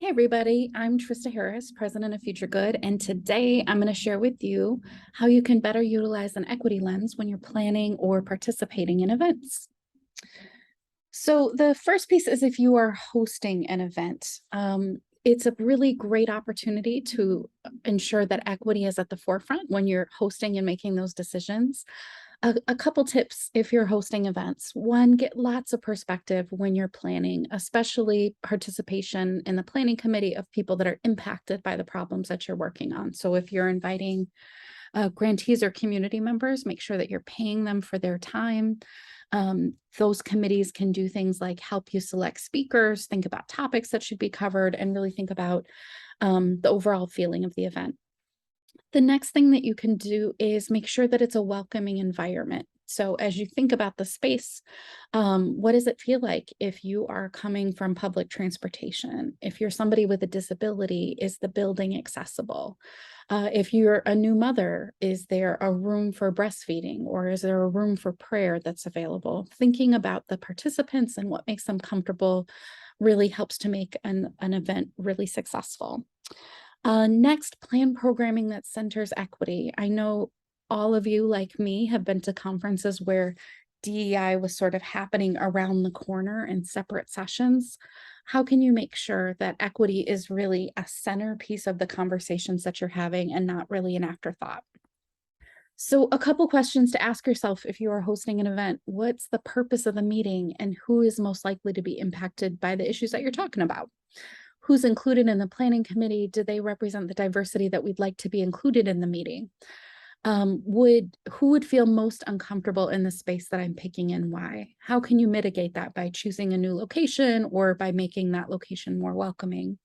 Hey everybody, I'm Trista Harris, President of Future Good, and today I'm going to share with you how you can better utilize an equity lens when you're planning or participating in events. So the first piece is if you are hosting an event. It's a really great opportunity to ensure that equity is at the forefront when you're hosting and making those decisions. A couple tips if you're hosting events. One, get lots of perspective when you're planning, especially participation in the planning committee of people that are impacted by the problems that you're working on. So if you're inviting grantees or community members, make sure that you're paying them for their time. Those committees can do things like help you select speakers, think about topics that should be covered, and really think about the overall feeling of the event. The next thing that you can do is make sure that it's a welcoming environment. So as you think about the space, what does it feel like if you are coming from public transportation? If you're somebody with a disability, is the building accessible? If you're a new mother, is there a room for breastfeeding or is there a room for prayer that's available? Thinking about the participants and what makes them comfortable really helps to make an event really successful. Next, plan programming that centers equity. I know all of you, like me, have been to conferences where DEI was sort of happening around the corner in separate sessions. How can you make sure that equity is really a centerpiece of the conversations that you're having and not really an afterthought? So a couple questions to ask yourself if you are hosting an event. What's the purpose of the meeting and who is most likely to be impacted by the issues that you're talking about? Who's included in the planning committee? Do they represent the diversity that we'd like to be included in the meeting? Who would feel most uncomfortable in the space that I'm picking and why? How can you mitigate that by choosing a new location or by making that location more welcoming?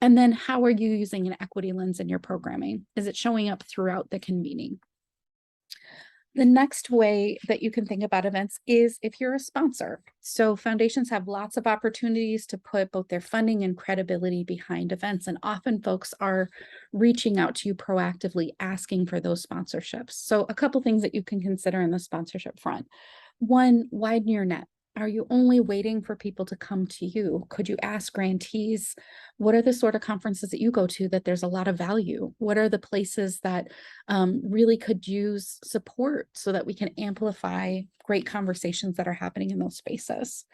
And then how are you using an equity lens in your programming? Is it showing up throughout the convening? The next way that you can think about events is if you're a sponsor. So foundations have lots of opportunities to put both their funding and credibility behind events. And often folks are reaching out to you proactively asking for those sponsorships. So a couple things that you can consider in the sponsorship front. One, widen your net. Are you only waiting for people to come to you? Could you ask grantees, what are the sort of conferences that you go to that there's a lot of value? What are the places that really could use support so that we can amplify great conversations that are happening in those spaces?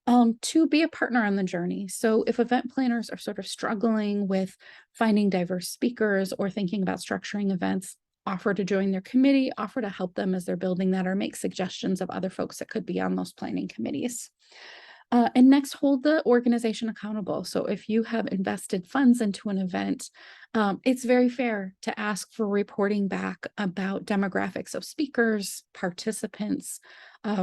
To be a partner on the journey. So if event planners are sort of struggling with finding diverse speakers or thinking about structuring events, offer to join their committee, offer to help them as they're building that, or make suggestions of other folks that could be on those planning committees. And next, hold the organization accountable. So if you have invested funds into an event, it's very fair to ask for reporting back about demographics of speakers, participants,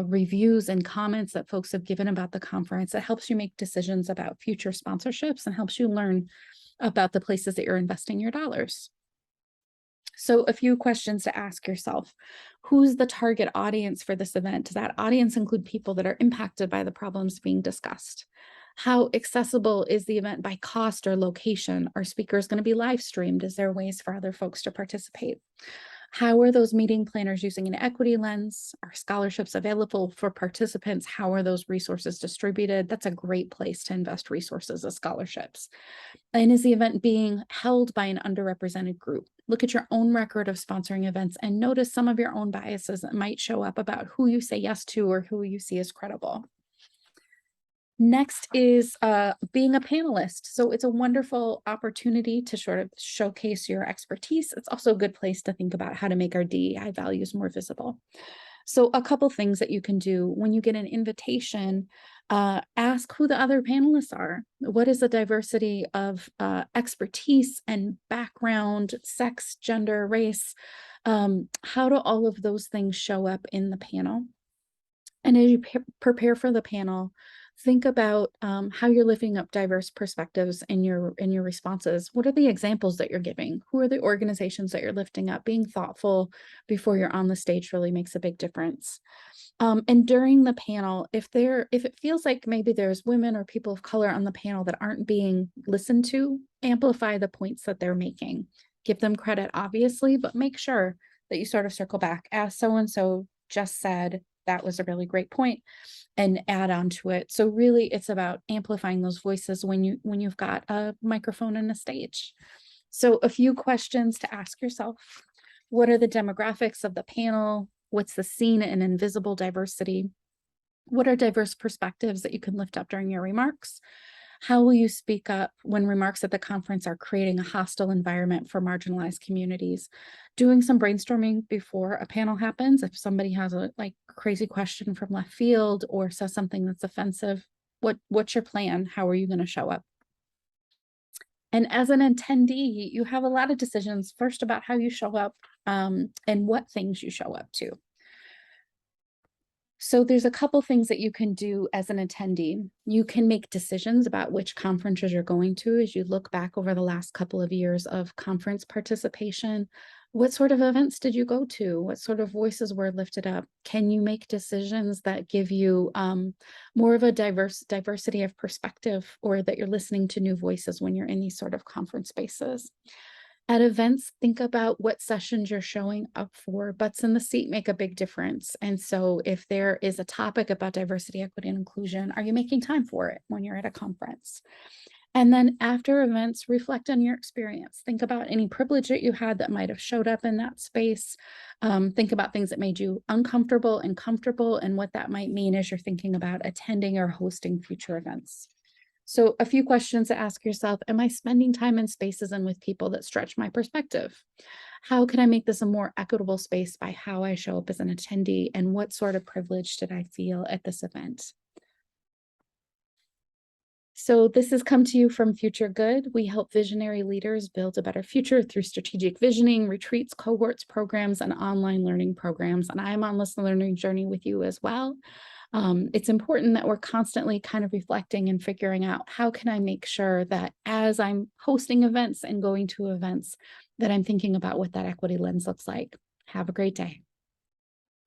reviews and comments that folks have given about the conference. It helps you make decisions about future sponsorships and helps you learn about the places that you're investing your dollars. So a few questions to ask yourself. Who's the target audience for this event? Does that audience include people that are impacted by the problems being discussed? How accessible is the event by cost or location? Are speakers going to be live streamed? Is there ways for other folks to participate? How are those meeting planners using an equity lens? Are scholarships available for participants? How are those resources distributed? That's a great place to invest resources as scholarships. And is the event being held by an underrepresented group? Look at your own record of sponsoring events and notice some of your own biases that might show up about who you say yes to or who you see as credible. Next is being a panelist. So it's a wonderful opportunity to sort of showcase your expertise. It's also a good place to think about how to make our DEI values more visible. So a couple things that you can do when you get an invitation, ask who the other panelists are. What is the diversity of expertise and background, sex, gender, race? How do all of those things show up in the panel? And as you prepare for the panel, think about how you're lifting up diverse perspectives in your responses. What are the examples that you're giving? Who are the organizations that you're lifting up? Being thoughtful before you're on the stage really makes a big difference. And during the panel, if it feels like maybe there's women or people of color on the panel that aren't being listened to, amplify the points that they're making. Give them credit, obviously, but make sure that you sort of circle back. As so-and-so just said that was a really great point, and add on to it. So really it's about amplifying those voices when you've got a microphone and a stage. So a few questions to ask yourself. What are the demographics of the panel? What's the seen and invisible diversity? What are diverse perspectives that you can lift up during your remarks? How will you speak up when remarks at the conference are creating a hostile environment for marginalized communities? Doing some brainstorming before a panel happens. If somebody has a crazy question from left field or says something that's offensive, what's your plan? How are you going to show up? And as an attendee, you have a lot of decisions first about how you show up and what things you show up to. So there's a couple things that you can do as an attendee. You can make decisions about which conferences you're going to as you look back over the last couple of years of conference participation. What sort of events did you go to? What sort of voices were lifted up? Can you make decisions that give you more of a diversity of perspective, or that you're listening to new voices when you're in these sort of conference spaces? At events, think about what sessions you're showing up for. Butts in the seat make a big difference. And so if there is a topic about diversity, equity, and inclusion, are you making time for it when you're at a conference? And then after events, reflect on your experience. Think about any privilege that you had that might have showed up in that space. Think about things that made you uncomfortable and comfortable, and what that might mean as you're thinking about attending or hosting future events. So a few questions to ask yourself: am I spending time in spaces and with people that stretch my perspective? How can I make this a more equitable space by how I show up as an attendee? And what sort of privilege did I feel at this event? So this has come to you from Future Good. We help visionary leaders build a better future through strategic visioning, retreats, cohorts, programs, and online learning programs. And I'm on this learning journey with you as well. It's important that we're constantly kind of reflecting and figuring out, how can I make sure that as I'm hosting events and going to events, that I'm thinking about what that equity lens looks like. Have a great day.